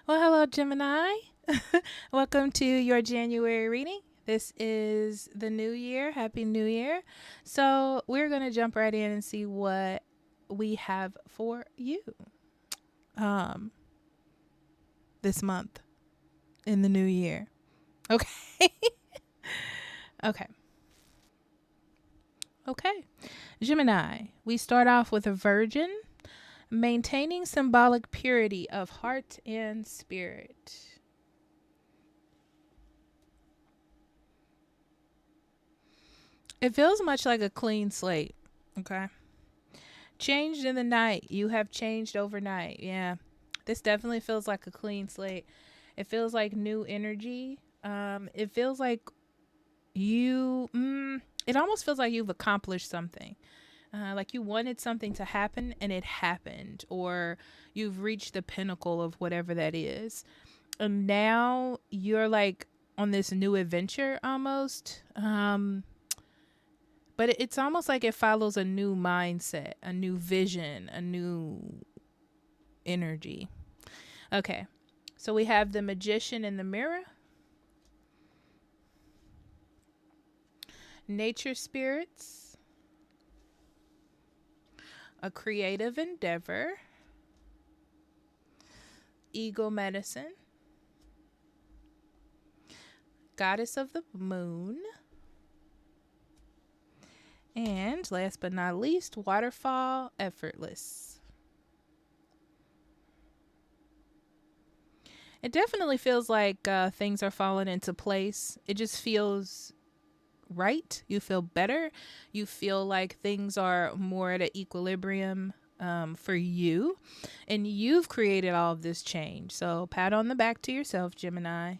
Well, hello, Gemini. Welcome to your January reading. This is the new year. Happy New Year. So, we're going to jump right in and see what we have for you um, this month in the new year. Okay. Okay. Okay. Gemini, we start off with a virgin, maintaining symbolic purity of heart and spirit. It feels much like a clean slate. Okay. Changed in the night. You have changed overnight. Yeah. This definitely feels like a clean slate. It feels like new energy. It feels like it almost feels like you've accomplished something. Like you wanted something to happen and it happened, or you've reached the pinnacle of whatever that is. And now you're like on this new adventure almost. But it's almost like it follows a new mindset, a new vision, a new energy. Okay. So we have the magician in the mirror, nature spirits, a creative endeavor, ego medicine, goddess of the moon, and last but not least, waterfall effortless. It definitely feels like things are falling into place. It just feels right. You feel better. You feel like things are more at an equilibrium for you. And you've created all of this change. So pat on the back to yourself, Gemini.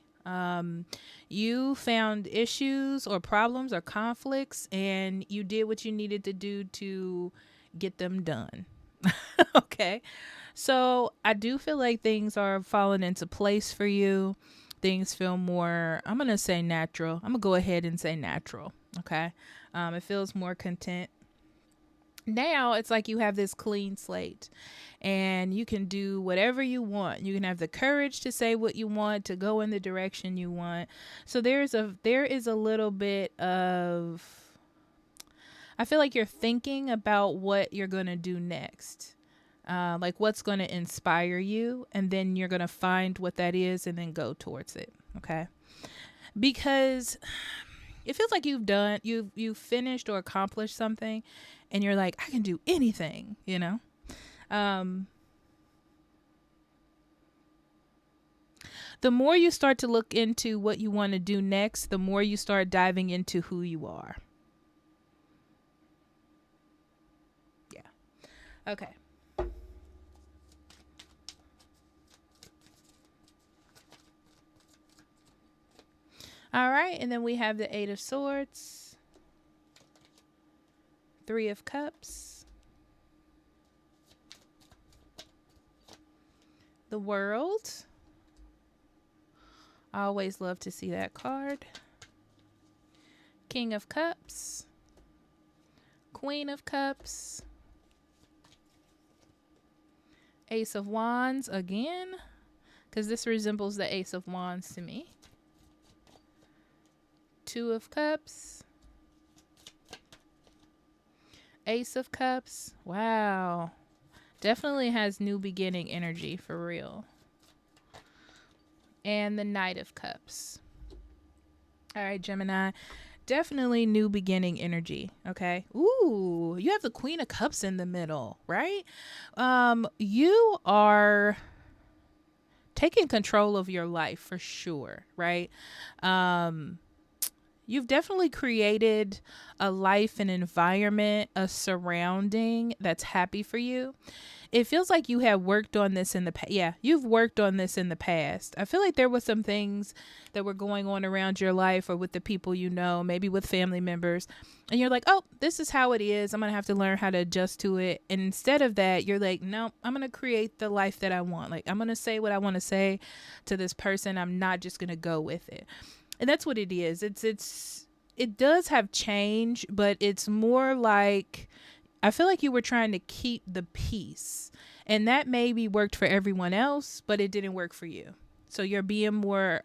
You found issues or problems or conflicts, and you did what you needed to do to get them done. Okay. So I do feel like things are falling into place for you. Things feel more, I'm going to say natural. I'm going to go ahead and say natural. Okay. It feels more content. Now it's like you have this clean slate and you can do whatever you want. You can have the courage to say what you want, to go in the direction you want. So there is a little bit of, I feel like you're thinking about what you're going to do next. Like what's going to inspire you, and then you're going to find what that is and then go towards it. Okay. Because it feels like you've finished or accomplished something, and you're like, I can do anything, you know. um the more you start to look into what you want to do next, the more you start diving into who you are. Yeah. Okay. All right, and then we have the Eight of Swords, Three of Cups, the World. I always love to see that card. King of Cups, Queen of Cups, Ace of Wands again, because this resembles the Ace of Wands to me. Two of Cups, Ace of Cups. Wow. Definitely has new beginning energy for real. And the Knight of Cups. All right, Gemini. Definitely new beginning energy. Okay. Ooh, you have the Queen of Cups in the middle, right? You are taking control of your life for sure, right? You've definitely created a life, an environment, a surrounding that's happy for you. It feels like you have worked on this in the past. Yeah, you've worked on this in the past. I feel like there were some things that were going on around your life or with the people you know, maybe with family members. And you're like, oh, this is how it is. I'm going to have to learn how to adjust to it. And instead of that, you're like, no, I'm going to create the life that I want. Like, I'm going to say what I want to say to this person. I'm not just going to go with it. And that's what it is. It does have change, but it's more like, I feel like you were trying to keep the peace. And that maybe worked for everyone else, but it didn't work for you. So you're being more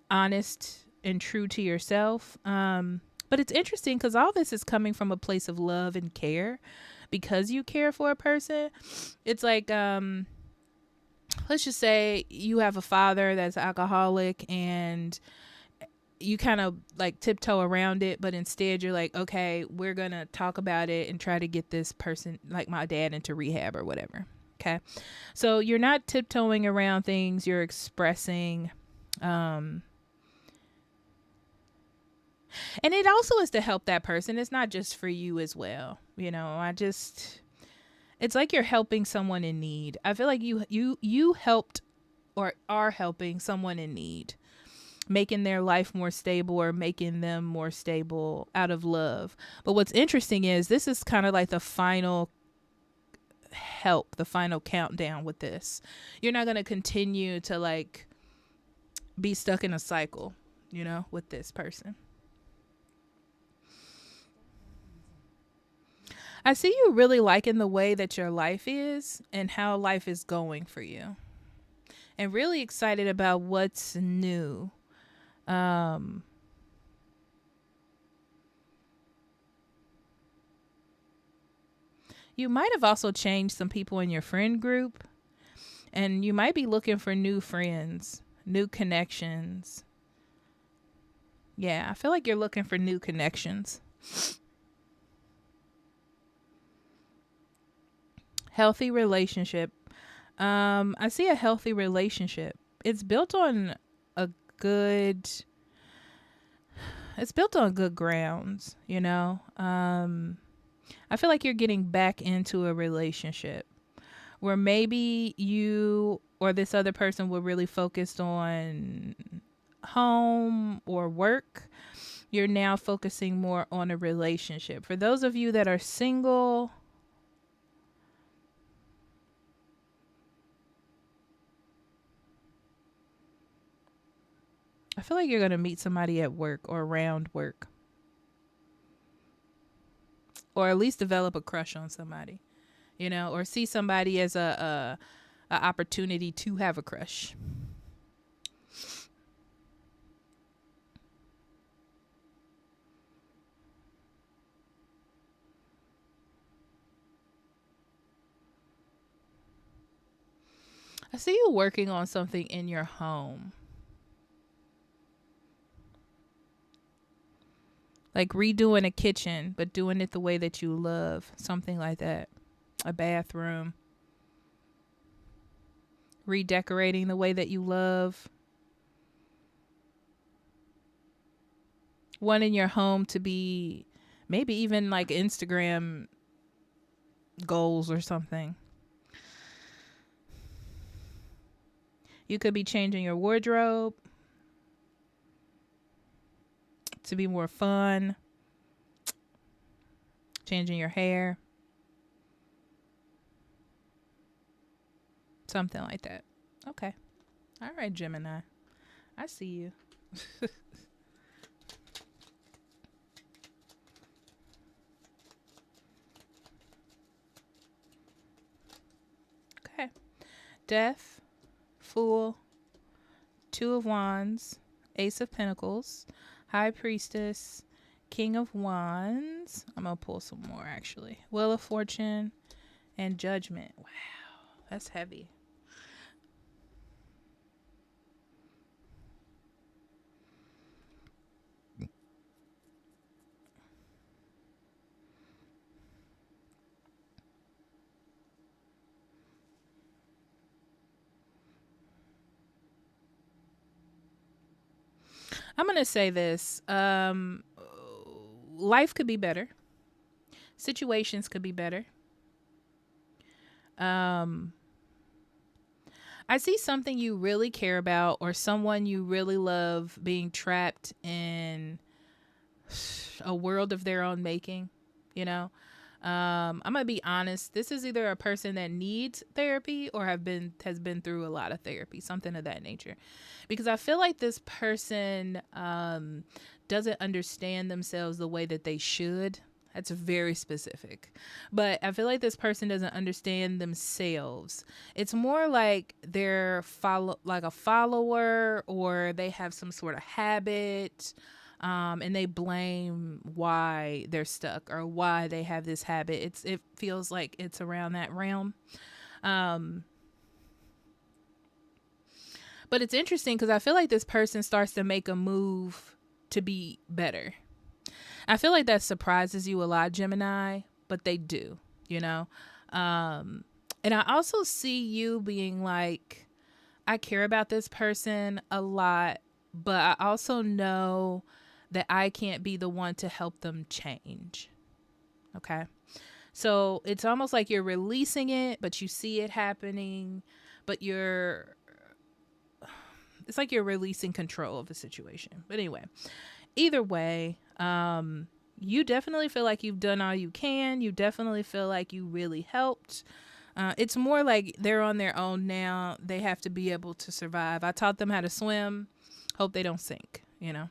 honest and true to yourself. But it's interesting because all this is coming from a place of love and care, because you care for a person. It's like, let's just say you have a father that's alcoholic and you kind of like tiptoe around it, but instead you're like, okay, we're going to talk about it and try to get this person, like my dad, into rehab or whatever. Okay. So you're not tiptoeing around things, you're expressing. And it also is to help that person. It's not just for you as well. It's like you're helping someone in need. I feel like you helped or are helping someone in need, making their life more stable or making them more stable out of love. But what's interesting is this is kind of like the final help, the final countdown with this. You're not going to continue to like be stuck in a cycle, with this person. I see you really liking the way that your life is and how life is going for you, and really excited about what's new. You might have also changed some people in your friend group, and you might be looking for new friends, new connections. Yeah, I feel like you're looking for new connections. Healthy relationship. I see a healthy relationship. It's built on a good it's built on good grounds, I feel like you're getting back into a relationship where maybe you or this other person were really focused on home or work. You're now focusing more on a relationship. For those of you that are single, I feel like you're going to meet somebody at work or around work, or at least develop a crush on somebody, or see somebody as a opportunity to have a crush. I see you working on something in your home. Like redoing a kitchen, but doing it the way that you love. Something like that. A bathroom. Redecorating the way that you love. Wanting your home to be maybe even like Instagram goals or something. You could be changing your wardrobe to be more fun. Changing your hair. Something like that. Okay. All right, Gemini. I see you. Okay. Death. Fool. Two of Wands. Ace of Pentacles. High Priestess. King of Wands. I'm going to pull some more, actually. Wheel of Fortune. And Judgment. Wow. That's heavy. I'm going to say this. Life could be better. Situations could be better. I see something you really care about or someone you really love being trapped in a world of their own making, I'm gonna be honest. This is either a person that needs therapy or has been through a lot of therapy, something of that nature, because I feel like this person doesn't understand themselves the way that they should. That's very specific. But I feel like this person doesn't understand themselves. It's more like they're like a follower, or they have some sort of habit, and they blame why they're stuck or why they have this habit. It feels like it's around that realm. Um, but it's interesting because I feel like this person starts to make a move to be better. I feel like that surprises you a lot, Gemini, but they do, you know? And I also see you being like, I care about this person a lot, but I also know that I can't be the one to help them change. Okay. So it's almost like you're releasing it, but you see it happening, but it's like you're releasing control of the situation. But anyway, either way, you definitely feel like you've done all you can. You definitely feel like you really helped. It's more like they're on their own now. They have to be able to survive. I taught them how to swim. Hope they don't sink, you know?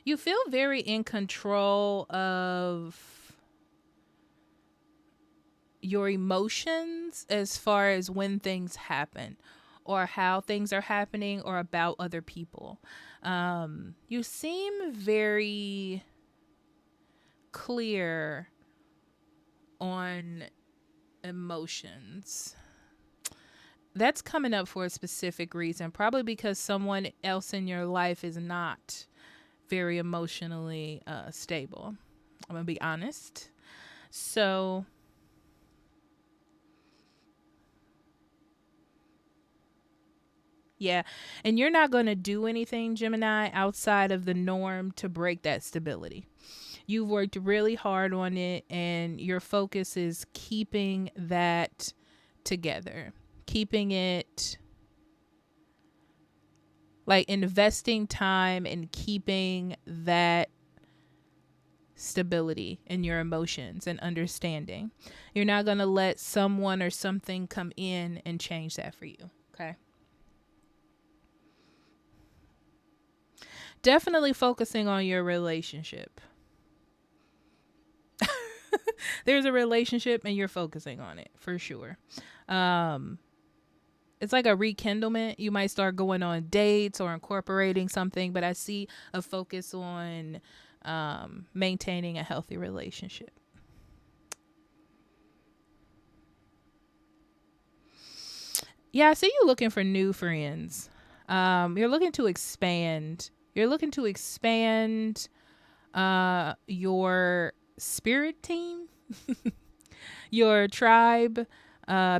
You feel very in control of your emotions as far as when things happen or how things are happening or about other people. You seem very clear on emotions. That's coming up for a specific reason, probably because someone else in your life is not very emotionally stable. I'm going to be honest. So, yeah. And you're not going to do anything, Gemini, outside of the norm to break that stability. You've worked really hard on it, and your focus is keeping that together, keeping it like investing time and keeping that stability in your emotions and understanding. You're not going to let someone or something come in and change that for you. Okay. Definitely focusing on your relationship. There's a relationship and you're focusing on it for sure. Um, it's like a rekindlement. You might start going on dates or incorporating something, but I see a focus on maintaining a healthy relationship. Yeah, I see you looking for new friends. You're looking to expand. You're looking to expand your spirit team, your tribe,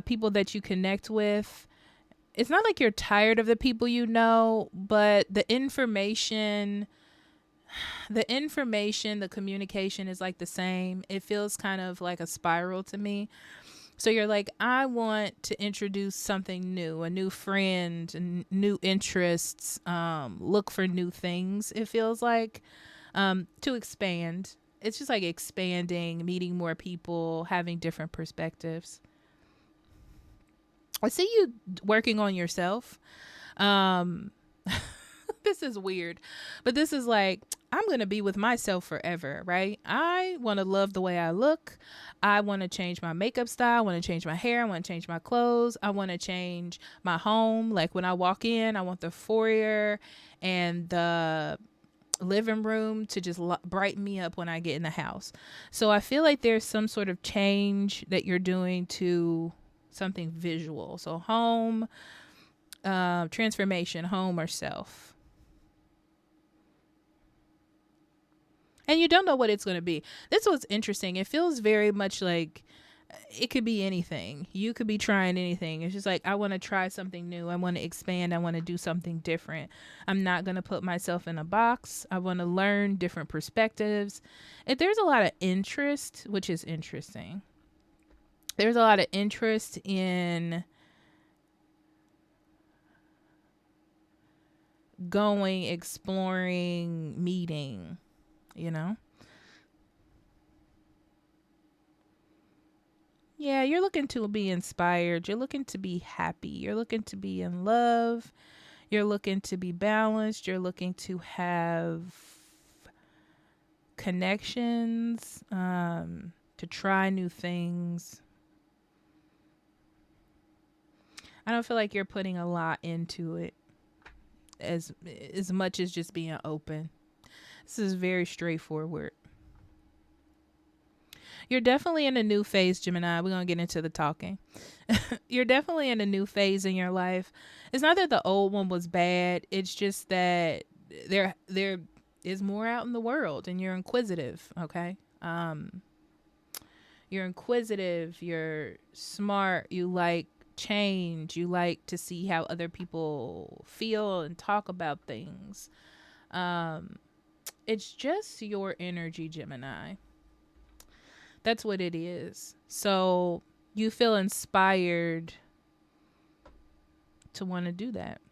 people that you connect with. It's not like you're tired of the people you know, but the communication is like the same. It feels kind of like a spiral to me. So you're like, I want to introduce something new, a new friend, new interests, look for new things. It feels like to expand. It's just like expanding, meeting more people, having different perspectives. I see you working on yourself. Um, this is weird, but this is like, I'm going to be with myself forever, right? I want to love the way I look. I want to change my makeup style. I want to change my hair. I want to change my clothes. I want to change my home. Like when I walk in, I want the foyer and the living room to just brighten me up when I get in the house. So I feel like there's some sort of change that you're doing to something visual. So home, transformation, home or self. And you don't know what it's going to be. This was interesting. It feels very much like it could be anything. You could be trying anything. It's just like, I want to try something new. I want to expand. I want to do something different. I'm not going to put myself in a box. I want to learn different perspectives. If there's a lot of interest, which is interesting. There's a lot of interest in going, exploring, meeting, you know? Yeah, you're looking to be inspired. You're looking to be happy. You're looking to be in love. You're looking to be balanced. You're looking to have connections, to try new things. I don't feel like you're putting a lot into it as much as just being open. This is very straightforward. You're definitely in a new phase, Gemini. We're going to get into the talking. You're definitely in a new phase in your life. It's not that the old one was bad. It's just that there is more out in the world and you're inquisitive, okay? You're inquisitive, you're smart, you like change, you like to see how other people feel and talk about things. It's just your energy, Gemini. That's what it is. So you feel inspired to want to do that.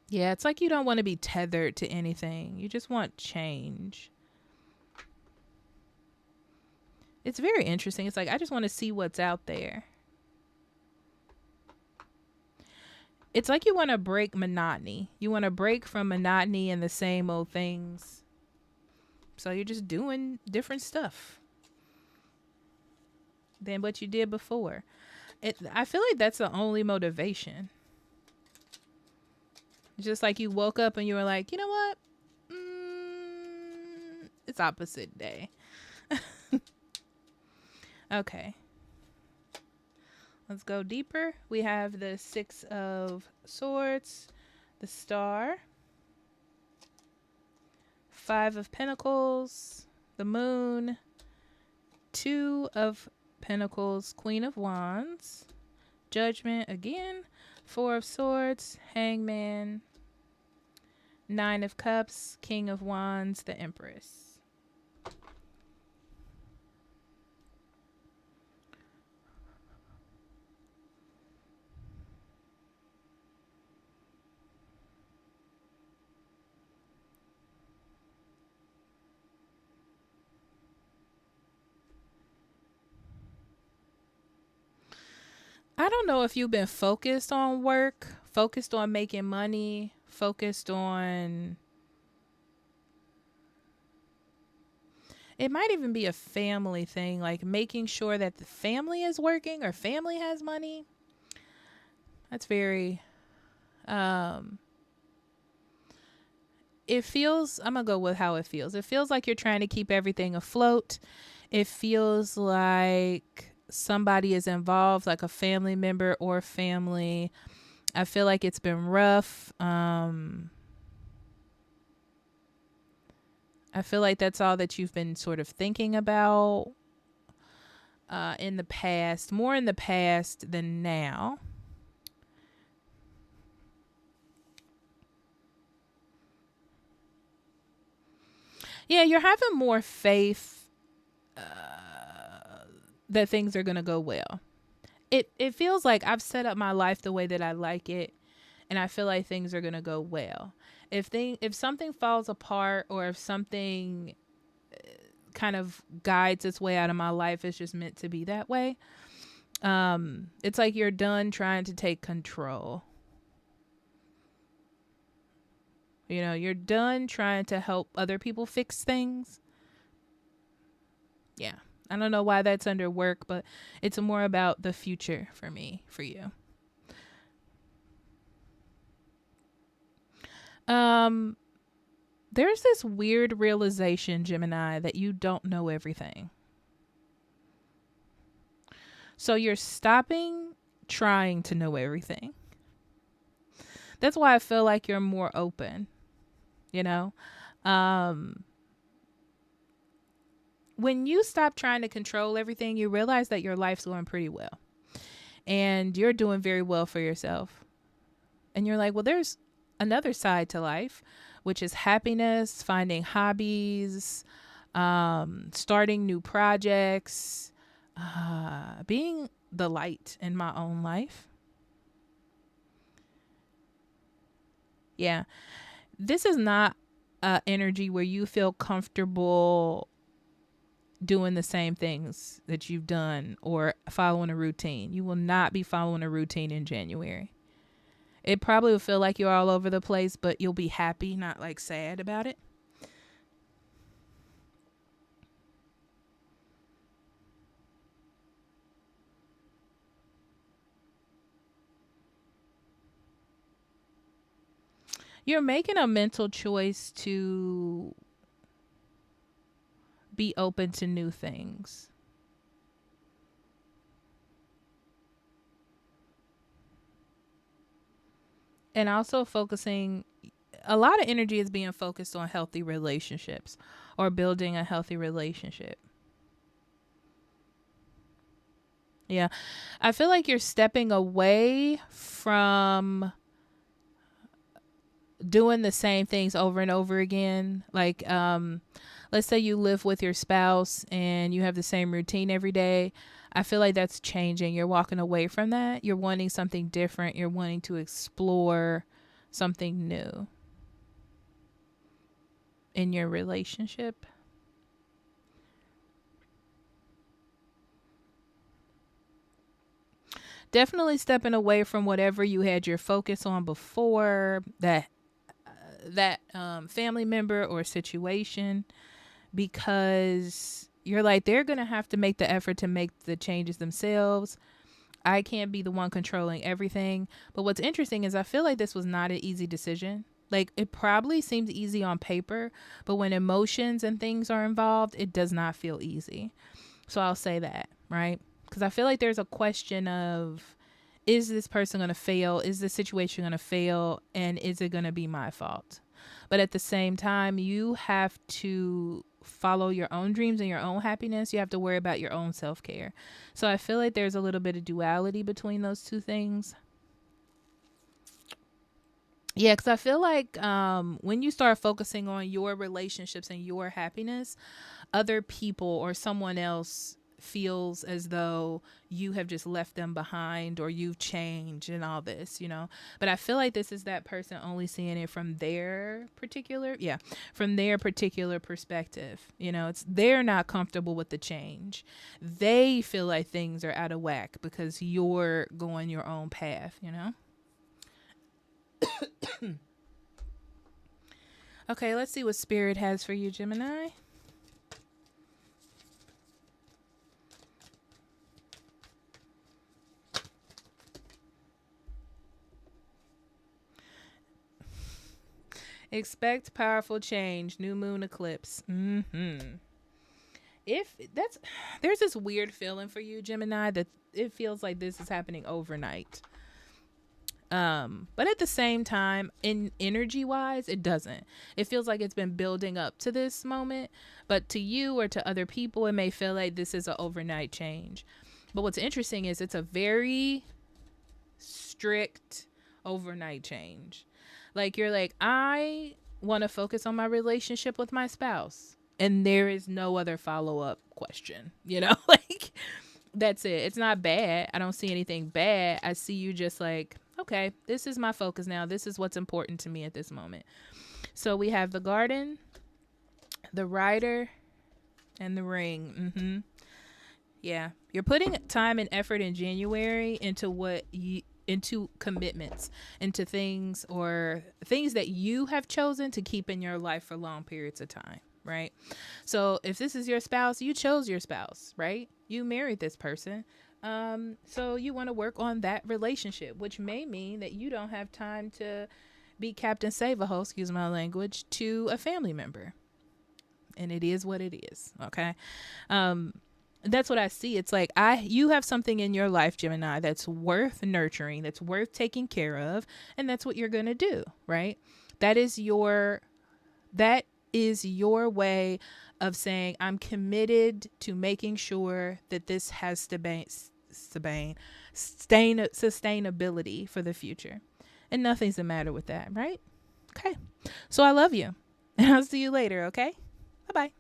Yeah, it's like you don't want to be tethered to anything. You just want change. It's very interesting. It's like, I just want to see what's out there. It's like you want to break monotony. You want to break from monotony and the same old things. So you're just doing different stuff than what you did before. I feel like that's the only motivation. It's just like you woke up and you were like, you know what? It's opposite day. Okay. Let's go deeper. We have the Six of Swords, the Star, Five of Pentacles, the Moon, Two of Pentacles, Queen of Wands, Judgment again, Four of Swords, Hangman, Nine of Cups, King of Wands, the Empress. I don't know if you've been focused on work, focused on making money, focused on... It might even be a family thing, like making sure that the family is working or family has money. That's very... it feels... I'm going to go with how it feels. It feels like you're trying to keep everything afloat. It feels like somebody is involved, like a family member or family. I feel like it's been rough. I feel like that's all that you've been sort of thinking about in the past, more in the past than now. Yeah, you're having more faith that things are going to go well. It feels like I've set up my life the way that I like it, and I feel like things are going to go well. If something falls apart, or if something kind of guides its way out of my life, it's just meant to be that way. It's like you're done trying to take control. You know, you're done trying to help other people fix things. Yeah. I don't know why that's under work, but it's more about the future for me, for you. There's this weird realization, Gemini, that you don't know everything. So you're stopping trying to know everything. That's why I feel like you're more open, you know? When you stop trying to control everything, you realize that your life's going pretty well. And you're doing very well for yourself. And you're like, well, there's another side to life, which is happiness, finding hobbies, starting new projects, being the light in my own life. Yeah. This is not energy where you feel comfortable doing the same things that you've done or following a routine. You will not be following a routine in January. It probably will feel like you're all over the place, but you'll be happy, not like sad about it. You're making a mental choice to be open to new things. And also focusing, a lot of energy is being focused on healthy relationships or building a healthy relationship. Yeah. I feel like you're stepping away from doing the same things over and over again. Like, let's say you live with your spouse and you have the same routine every day. I feel like that's changing. You're walking away from that. You're wanting something different. You're wanting to explore something new in your relationship. Definitely stepping away from whatever you had your focus on before, that family member or situation, because you're like, they're going to have to make the effort to make the changes themselves. I can't be the one controlling everything. But what's interesting is I feel like this was not an easy decision. Like, it probably seems easy on paper, but when emotions and things are involved, it does not feel easy. So I'll say that, right? Because I feel like there's a question of, is this person going to fail? Is this situation going to fail? And is it going to be my fault? But at the same time, you have to follow your own dreams and your own happiness. You have to worry about your own self-care. So I feel like there's a little bit of duality between those two things. Yeah, because I feel like when you start focusing on your relationships and your happiness, other people or someone else feels as though you have just left them behind or you've changed and all this, you know. But I feel like this is that person only seeing it from their particular, from their particular perspective. You know, it's, they're not comfortable with the change. They feel like things are out of whack because you're going your own path, you know. Okay, let's see what Spirit has for you, Gemini. Expect powerful change, new moon eclipse. If that's, there's this weird feeling for you, Gemini, that it feels like this is happening overnight. But at the same time, in energy wise, it doesn't. It feels like it's been building up to this moment, but to you or to other people, it may feel like this is an overnight change. But what's interesting is it's a very strict overnight change. Like, you're like, I want to focus on my relationship with my spouse, and there is no other follow-up question, you know. Like, that's it. It's not bad. I don't see anything bad. I see you just like, okay, this is my focus now. This is what's important to me at this moment. So we have the Garden, the Rider, and the Ring. Yeah, you're putting time and effort in January into commitments, into things or things that you have chosen to keep in your life for long periods of time, right? So if this is your spouse, you chose your spouse, right? You married this person. So you want to work on that relationship, which may mean that you don't have time to be Captain Save-A-Ho, excuse my language, to a family member. And it is what it is, okay? That's what I see. It's like you have something in your life, Gemini, that's worth nurturing, that's worth taking care of, and that's what you're going to do, right? That is your way of saying, I'm committed to making sure that this has sustainability for the future. And nothing's the matter with that, right? Okay. So I love you. And I'll see you later, okay? Bye-bye.